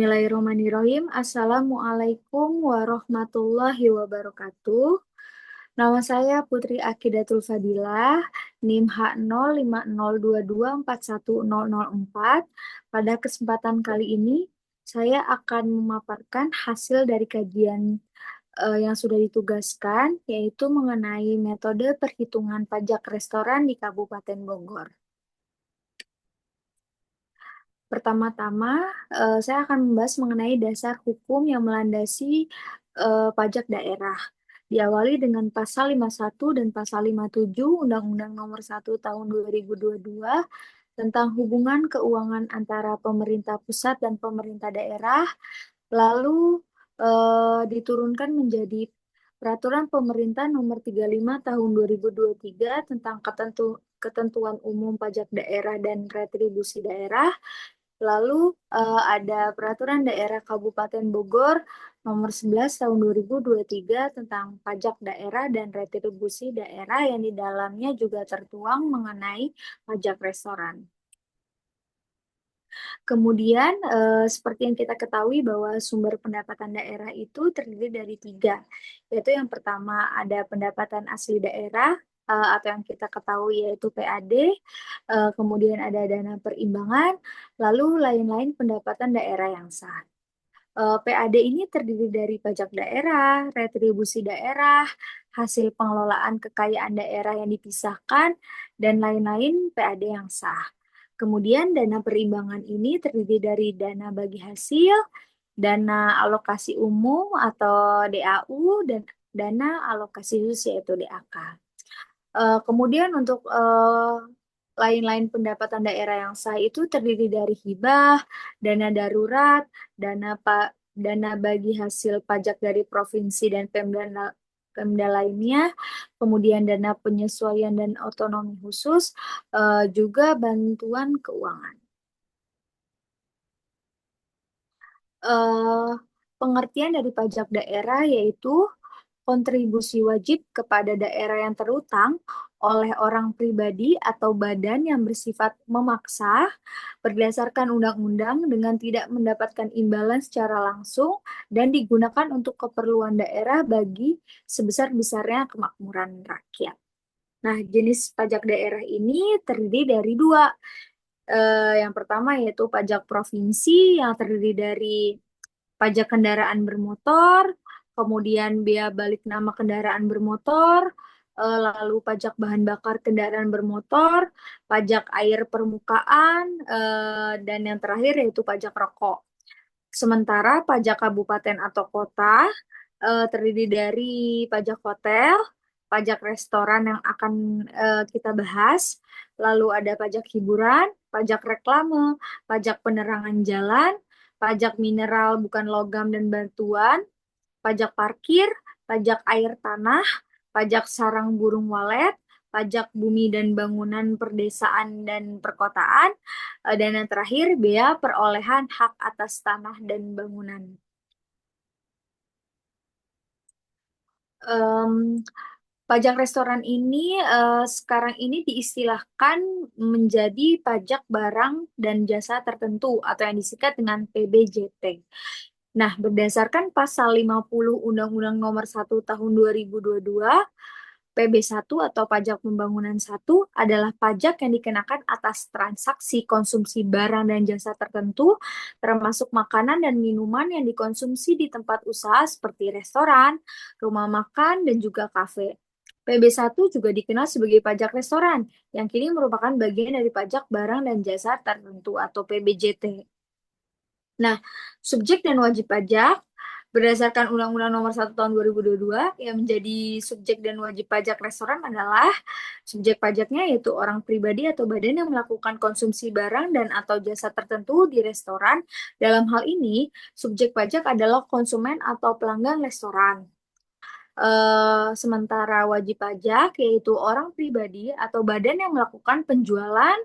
Bismillahirrahmanirrahim. Assalamualaikum warahmatullahi wabarakatuh. Nama saya Putri Akidatul Fadilah, NIM H05022410004. Pada kesempatan kali ini, saya akan memaparkan hasil dari kajian yang sudah ditugaskan, yaitu mengenai metode perhitungan pajak restoran di Kabupaten Bogor. Pertama-tama, saya akan membahas mengenai dasar hukum yang melandasi pajak daerah. Diawali dengan pasal 51 dan pasal 57 Undang-Undang Nomor 1 Tahun 2022 tentang hubungan keuangan antara pemerintah pusat dan pemerintah daerah, lalu diturunkan menjadi Peraturan Pemerintah Nomor 35 Tahun 2023 tentang ketentuan umum pajak daerah dan retribusi daerah. Lalu ada Peraturan Daerah Kabupaten Bogor Nomor 11 Tahun 2023 tentang pajak daerah dan retribusi daerah yang di dalamnya juga tertuang mengenai pajak restoran. Kemudian, seperti yang kita ketahui bahwa sumber pendapatan daerah itu terdiri dari tiga, yaitu yang pertama ada pendapatan asli daerah, atau yang kita ketahui yaitu PAD, kemudian ada dana perimbangan, lalu lain-lain pendapatan daerah yang sah. PAD ini terdiri dari pajak daerah, retribusi daerah, hasil pengelolaan kekayaan daerah yang dipisahkan, dan lain-lain PAD yang sah. Kemudian dana perimbangan ini terdiri dari dana bagi hasil, dana alokasi umum atau DAU, dan dana alokasi khusus yaitu DAK. Kemudian untuk lain-lain pendapatan daerah yang sah itu terdiri dari hibah, dana darurat, dana bagi hasil pajak dari provinsi dan Pemda lainnya, kemudian dana penyesuaian dan otonomi khusus, juga bantuan keuangan. Eh, Pengertian dari pajak daerah yaitu kontribusi wajib kepada daerah yang terutang oleh orang pribadi atau badan yang bersifat memaksa berdasarkan undang-undang dengan tidak mendapatkan imbalan secara langsung dan digunakan untuk keperluan daerah bagi sebesar-besarnya kemakmuran rakyat. Nah, jenis pajak daerah ini terdiri dari dua. Yang pertama yaitu pajak provinsi yang terdiri dari pajak kendaraan bermotor, kemudian bea balik nama kendaraan bermotor, lalu pajak bahan bakar kendaraan bermotor, pajak air permukaan, dan yang terakhir yaitu pajak rokok. Sementara pajak kabupaten atau kota terdiri dari pajak hotel, pajak restoran yang akan kita bahas, lalu ada pajak hiburan, pajak reklame, pajak penerangan jalan, pajak mineral bukan logam dan batuan, pajak parkir, pajak air tanah, pajak sarang burung walet, pajak bumi dan bangunan perdesaan dan perkotaan, dan yang terakhir bea perolehan hak atas tanah dan bangunan. Em, Pajak restoran ini sekarang ini diistilahkan menjadi pajak barang dan jasa tertentu atau yang disingkat dengan PBJT. Nah, berdasarkan pasal 50 Undang-Undang Nomor 1 Tahun 2022, PB1 atau pajak pembangunan 1 adalah pajak yang dikenakan atas transaksi konsumsi barang dan jasa tertentu, termasuk makanan dan minuman yang dikonsumsi di tempat usaha seperti restoran, rumah makan, dan juga kafe. PB1 juga dikenal sebagai pajak restoran, yang kini merupakan bagian dari pajak barang dan jasa tertentu atau PBJT. Nah, subjek dan wajib pajak berdasarkan Undang-Undang Nomor 1 Tahun 2022 yang menjadi subjek dan wajib pajak restoran adalah subjek pajaknya yaitu orang pribadi atau badan yang melakukan konsumsi barang dan atau jasa tertentu di restoran. Dalam hal ini, subjek pajak adalah konsumen atau pelanggan restoran. Sementara wajib pajak yaitu orang pribadi atau badan yang melakukan penjualan,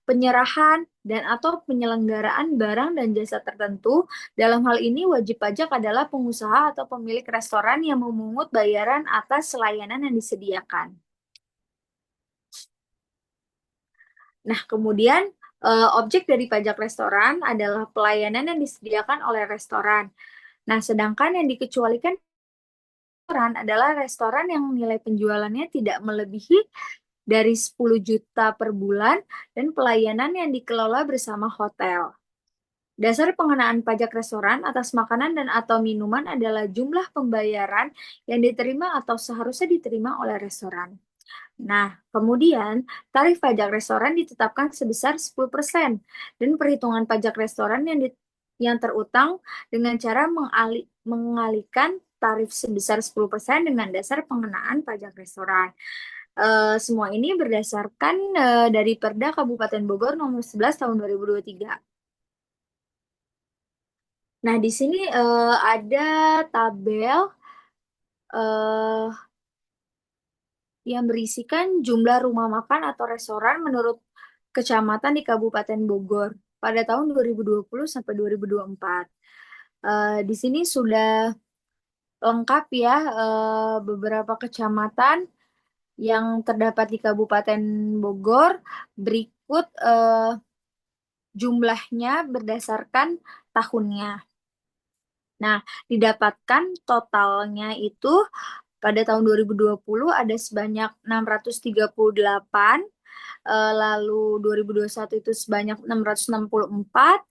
penyerahan, dan atau penyelenggaraan barang dan jasa tertentu. Dalam hal ini wajib pajak adalah pengusaha atau pemilik restoran yang memungut bayaran atas layanan yang disediakan. Nah, kemudian Objek dari pajak restoran adalah pelayanan yang disediakan oleh restoran. Nah, sedangkan yang dikecualikan restoran adalah restoran yang nilai penjualannya tidak melebihi dari 10 juta per bulan dan pelayanan yang dikelola bersama hotel. Dasar pengenaan pajak restoran atas makanan dan atau minuman adalah jumlah pembayaran yang diterima atau seharusnya diterima oleh restoran. Nah, kemudian tarif pajak restoran ditetapkan sebesar 10% dan perhitungan pajak restoran yang terutang dengan cara mengalihkan tarif sebesar 10% dengan dasar pengenaan pajak restoran. Semua ini berdasarkan dari Perda Kabupaten Bogor nomor 11 tahun 2023. Nah, di sini ada tabel eh, yang berisikan jumlah rumah makan atau restoran menurut kecamatan di Kabupaten Bogor pada tahun 2020 sampai 2024. Di sini sudah lengkap ya beberapa kecamatan yang terdapat di Kabupaten Bogor. Berikut jumlahnya berdasarkan tahunnya. Nah, didapatkan totalnya itu pada tahun 2020 ada sebanyak 638, lalu 2021 itu sebanyak 664,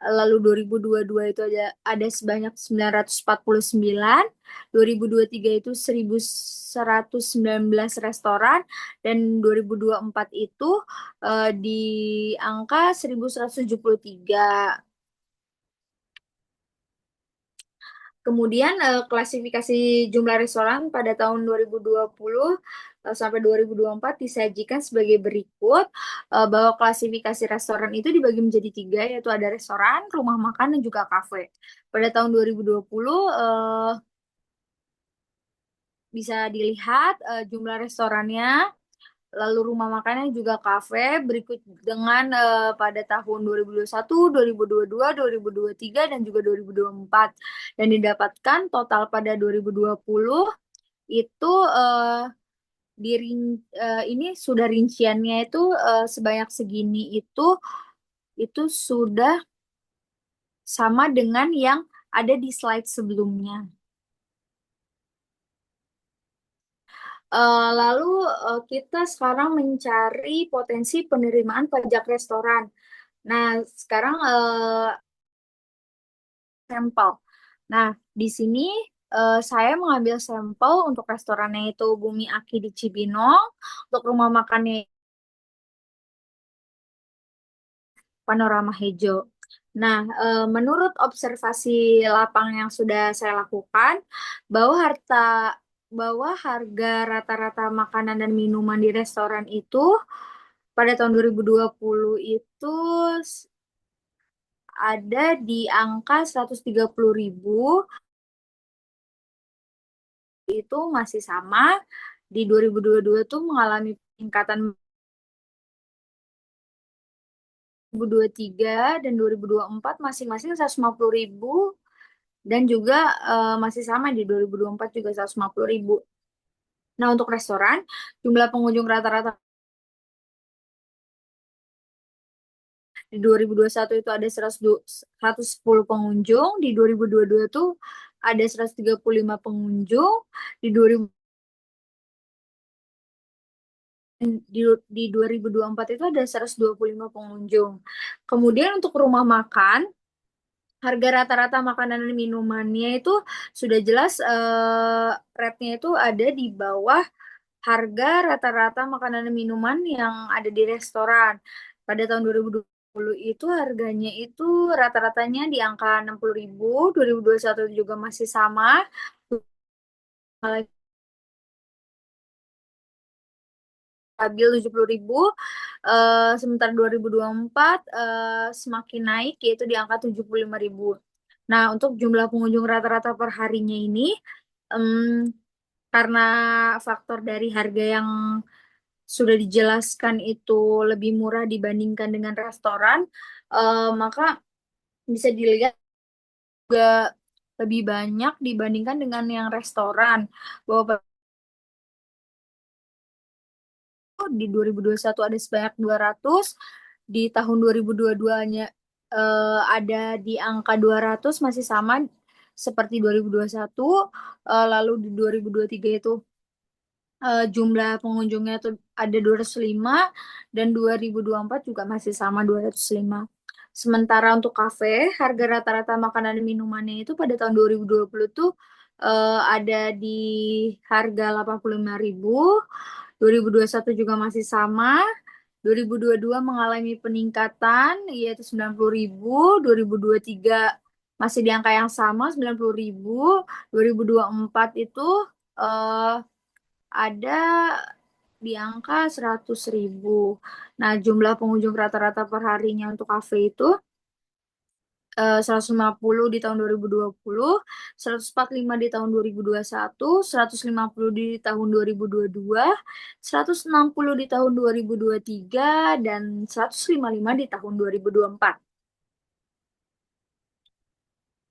lalu 2022 itu ada sebanyak 949, 2023 itu 1119 restoran, dan 2024 itu di angka 1173. Kemudian klasifikasi jumlah restoran pada tahun 2020 sampai 2024 disajikan sebagai berikut, bahwa klasifikasi restoran itu dibagi menjadi tiga, yaitu ada restoran, rumah makan, dan juga kafe. Pada tahun 2020 bisa dilihat jumlah restorannya, lalu rumah makannya juga kafe, berikut dengan pada tahun 2021, 2022, 2023, dan juga 2024. Dan didapatkan total pada 2020 itu ini sudah rinciannya itu sebanyak segini itu sudah sama dengan yang ada di slide sebelumnya. Lalu kita sekarang mencari potensi penerimaan pajak restoran. Nah, sekarang sampel. Nah, di sini saya mengambil sampel untuk restorannya itu Bumi Aki di Cibinong, untuk rumah makannya Panorama Hejo. Nah, menurut observasi lapang yang sudah saya lakukan, bahwa harga rata-rata makanan dan minuman di restoran itu pada tahun 2020 itu ada di angka 130.000, itu masih sama. Di 2022 tuh mengalami peningkatan 2023 dan 2024 masing-masing 150.000, dan juga masih sama di 2024 juga 150.000. Nah, untuk restoran, jumlah pengunjung rata-rata di 2021 itu ada 110 pengunjung, di 2022 tuh ada 135 pengunjung, di 2000 di, di 2024 itu ada 125 pengunjung. Kemudian untuk rumah makan, harga rata-rata makanan dan minumannya itu sudah jelas rate-nya itu ada di bawah harga rata-rata makanan dan minuman yang ada di restoran. Pada tahun 2020 itu harganya itu rata-ratanya di angka 60.000, 2021 juga masih sama, stabil 70.000, sementara 2024 semakin naik yaitu di angka 75.000. Nah, untuk jumlah pengunjung rata-rata per harinya ini, em, karena faktor dari harga yang sudah dijelaskan itu lebih murah dibandingkan dengan restoran, maka bisa dilihat juga lebih banyak dibandingkan dengan yang restoran. Bahwa di 2021 ada sebanyak 200, di tahun 2022-nya ada di angka 200 masih sama seperti 2021. Lalu di 2023 itu jumlah pengunjungnya tuh ada 205 dan 2024 juga masih sama 205. Sementara untuk kafe, harga rata-rata makanan dan minumannya itu pada tahun 2020 tuh ada di harga 85.000, 2021 juga masih sama, 2022 mengalami peningkatan yaitu 90.000, 2023 masih di angka yang sama 90.000, 2024 itu eh, ada di angka 100.000. Nah, jumlah pengunjung rata-rata per harinya untuk kafe itu 150 di tahun 2020, 145 di tahun 2021, 150 di tahun 2022, 160 di tahun 2023, dan 155 di tahun 2024.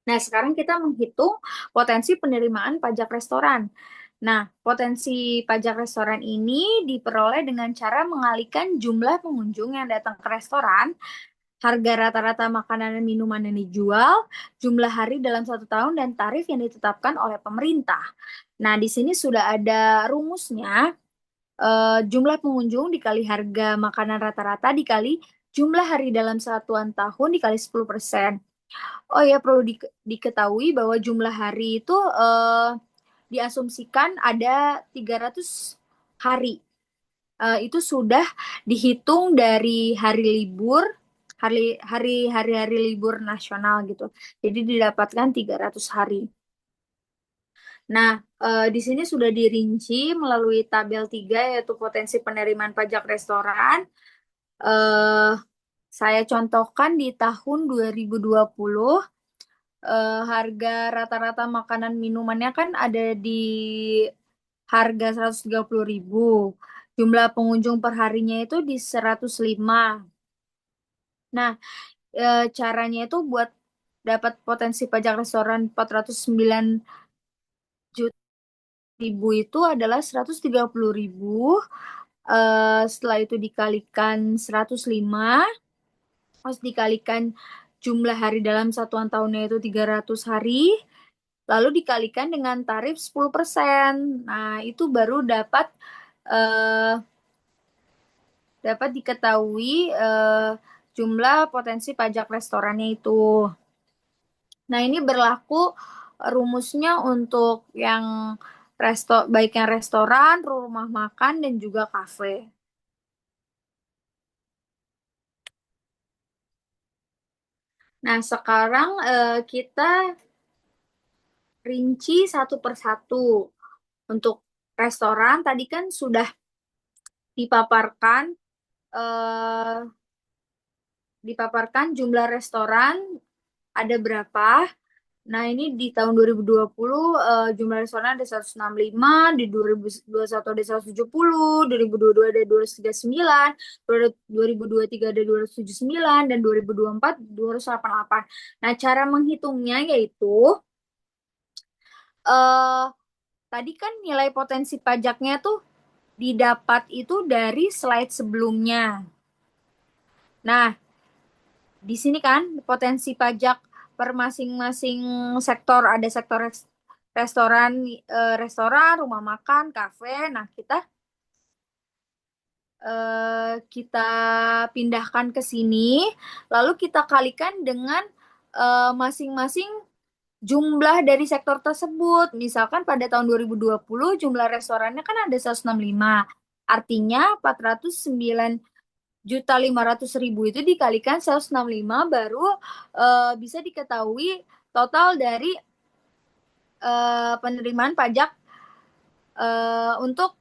Nah, sekarang kita menghitung potensi penerimaan pajak restoran. Nah, potensi pajak restoran ini diperoleh dengan cara mengalihkan jumlah pengunjung yang datang ke restoran, harga rata-rata makanan dan minuman yang dijual, jumlah hari dalam satu tahun, dan tarif yang ditetapkan oleh pemerintah. Nah, di sini sudah ada rumusnya. Jumlah pengunjung dikali harga makanan rata-rata dikali jumlah hari dalam satuan tahun dikali 10%. Oh ya, perlu diketahui bahwa jumlah hari itu diasumsikan ada 300 hari. Itu sudah dihitung dari hari libur, hari-hari libur nasional gitu. Jadi didapatkan 300 hari. Nah, di sini sudah dirinci melalui tabel 3 yaitu potensi penerimaan pajak restoran. Eh, saya contohkan di tahun 2020 harga rata-rata makanan minumannya kan ada di harga 130.000. Jumlah pengunjung per harinya itu di 105. Nah, caranya itu buat dapat potensi pajak restoran 409 juta ribu itu adalah 130.000. Setelah itu dikalikan 105, terus dikalikan jumlah hari dalam satuan tahunnya itu 300 hari, lalu dikalikan dengan tarif 10%. Nah, itu baru eh, dapat diketahui jumlah potensi pajak restorannya itu. Nah, ini berlaku rumusnya untuk yang baik yang restoran, rumah makan, dan juga kafe. Nah, sekarang kita rinci satu persatu. Untuk restoran, tadi kan sudah dipaparkan eh, jumlah restoran ada berapa. Nah, ini di tahun 2020 jumlah restoran ada 165, di 2021 ada 170, 2022 ada 239, 2023 ada 279, dan 2024 288. Nah, cara menghitungnya yaitu eh tadi kan nilai potensi pajaknya tuh didapat itu dari slide sebelumnya. Nah, di sini kan potensi pajak per masing-masing sektor, ada sektor restoran, rumah makan, kafe. Nah, kita pindahkan ke sini, lalu kita kalikan dengan masing-masing jumlah dari sektor tersebut. Misalkan pada tahun 2020 jumlah restorannya kan ada 165. Artinya 409.500.000 itu dikalikan 165 baru bisa diketahui total dari penerimaan pajak untuk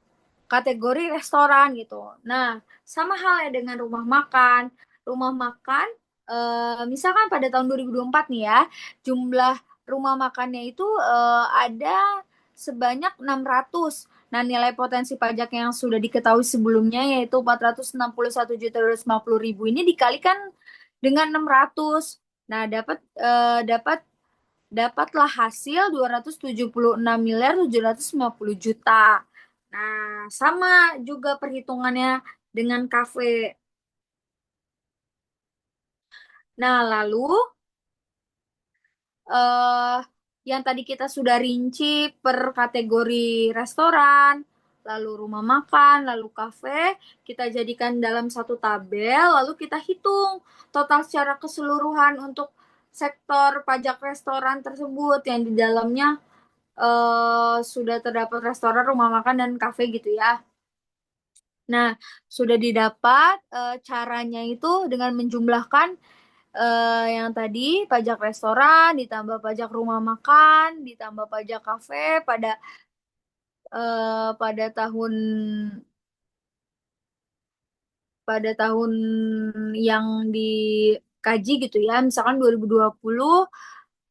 kategori restoran gitu. Nah, sama halnya dengan rumah makan. Rumah makan, misalkan pada tahun 2024 nih ya, jumlah rumah makannya itu ada sebanyak 600. Nah, nilai potensi pajak yang sudah diketahui sebelumnya yaitu 461.250.000 ini dikalikan dengan 600. Nah, dapatlah hasil 276.750.000. Nah, sama juga perhitungannya dengan kafe. Nah, lalu eh yang tadi kita sudah rinci per kategori restoran, lalu rumah makan, lalu kafe, kita jadikan dalam satu tabel, lalu kita hitung total secara keseluruhan untuk sektor pajak restoran tersebut yang di dalamnya sudah terdapat restoran, rumah makan, dan kafe gitu ya. Nah, sudah didapat caranya itu dengan menjumlahkan yang tadi pajak restoran ditambah pajak rumah makan ditambah pajak kafe pada pada tahun yang dikaji gitu ya. Misalkan 2020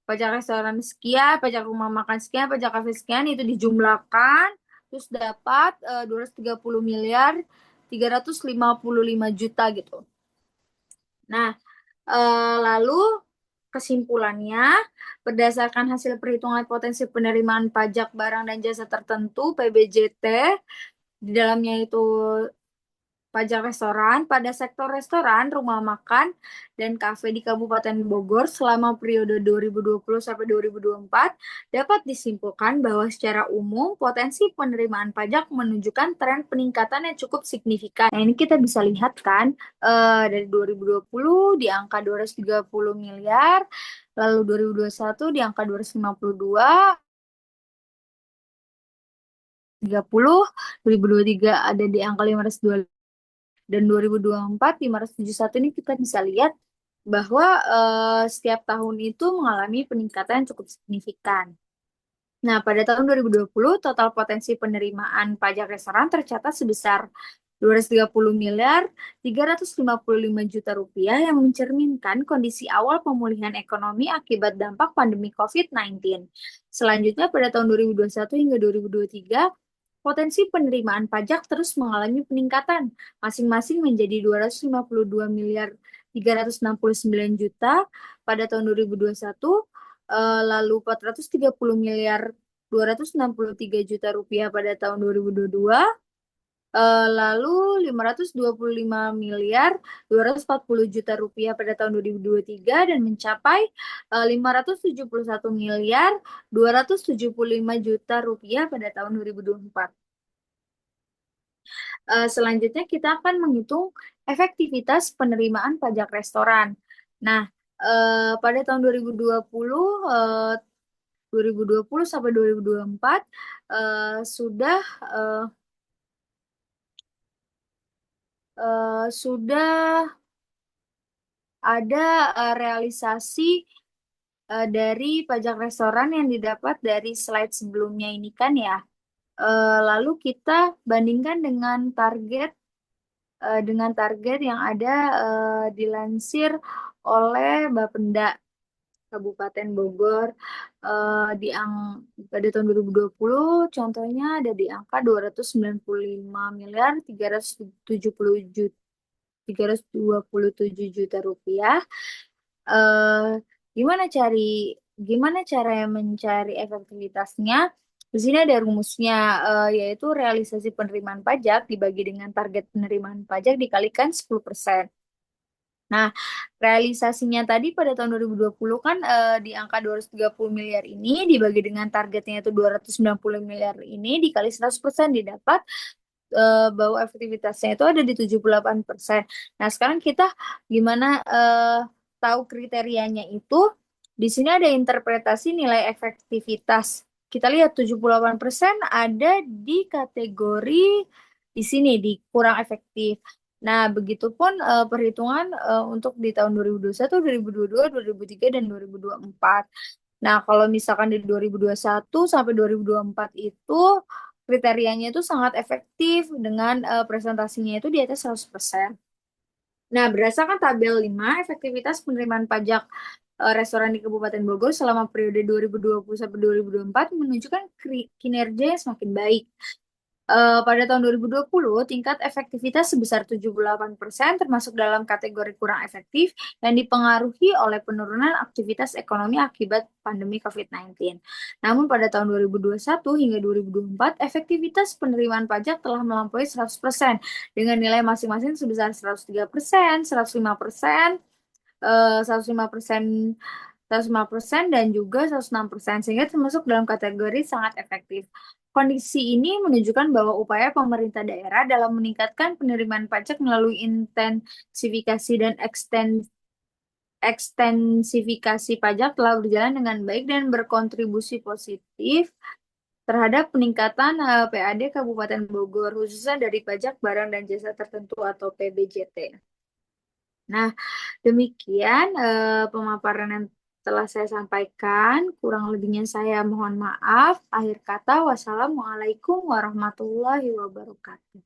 pajak restoran sekian, pajak rumah makan sekian, pajak kafe sekian itu dijumlahkan terus dapat 230 miliar 355 juta gitu. Nah, lalu kesimpulannya, berdasarkan hasil perhitungan potensi penerimaan pajak barang dan jasa tertentu (PBJT), di dalamnya itu pajak restoran pada sektor restoran, rumah makan, dan kafe di Kabupaten Bogor selama periode 2020 sampai 2024 dapat disimpulkan bahwa secara umum potensi penerimaan pajak menunjukkan tren peningkatan yang cukup signifikan. Nah, ini kita bisa lihat kan dari 2020 di angka 230 miliar, lalu 2021 di angka 252, 30, 2023 ada di angka 525 dan 2024 571. Ini kita bisa lihat bahwa setiap tahun itu mengalami peningkatan yang cukup signifikan. Nah, pada tahun 2020 total potensi penerimaan pajak restoran tercatat sebesar 230 miliar 355 juta rupiah yang mencerminkan kondisi awal pemulihan ekonomi akibat dampak pandemi COVID-19. Selanjutnya pada tahun 2021 hingga 2023 potensi penerimaan pajak terus mengalami peningkatan, masing-masing menjadi 252 miliar 369 juta pada tahun 2021, lalu 430 miliar 263 juta rupiah pada tahun 2022, lalu 525 miliar 240 juta rupiah pada tahun 2023 dan mencapai 571 miliar 275 juta rupiah pada tahun 2024. Selanjutnya kita akan menghitung efektivitas penerimaan pajak restoran. Nah, pada tahun 2020, 2020 sampai 2024 sudah eh, sudah ada realisasi dari pajak restoran yang didapat dari slide sebelumnya ini kan ya. Lalu kita bandingkan dengan target yang ada dilansir oleh Bapenda Kabupaten Bogor pada tahun 2020 contohnya ada di angka 295 miliar 327 juta rupiah. Eh, gimana cari gimana cara mencari efektivitasnya? Di sini ada rumusnya, yaitu realisasi penerimaan pajak dibagi dengan target penerimaan pajak dikalikan 10%. Nah, realisasinya tadi pada tahun 2020 kan di angka 230 miliar ini dibagi dengan targetnya itu 290 miliar ini dikali 100% didapat bahwa efektivitasnya itu ada di 78%. Nah, sekarang kita gimana tahu kriterianya itu? Di sini ada interpretasi nilai efektivitas. Kita lihat 78% ada di kategori di sini di kurang efektif. Nah, begitupun perhitungan untuk di tahun 2021, 2022, 2023, dan 2024. Nah, kalau misalkan di 2021 sampai 2024 itu kriterianya itu sangat efektif dengan presentasinya itu di atas 100%. Nah, berdasarkan tabel 5, efektivitas penerimaan pajak restoran di Kabupaten Bogor selama periode 2020 sampai 2024 menunjukkan kinerja yang semakin baik. Pada tahun 2020, tingkat efektivitas sebesar 78% termasuk dalam kategori kurang efektif yang dipengaruhi oleh penurunan aktivitas ekonomi akibat pandemi COVID-19. Namun pada tahun 2021 hingga 2024, efektivitas penerimaan pajak telah melampaui 100% dengan nilai masing-masing sebesar 103%, 105%, 105%, 105% dan juga 106%, sehingga termasuk dalam kategori sangat efektif. Kondisi ini menunjukkan bahwa upaya pemerintah daerah dalam meningkatkan penerimaan pajak melalui intensifikasi dan ekstensifikasi pajak telah berjalan dengan baik dan berkontribusi positif terhadap peningkatan PAD Kabupaten Bogor, khususnya dari pajak barang dan jasa tertentu atau PBJT. Nah, demikian pemaparan yang telah saya sampaikan. Kurang lebihnya saya mohon maaf. Akhir kata, wassalamualaikum warahmatullahi wabarakatuh.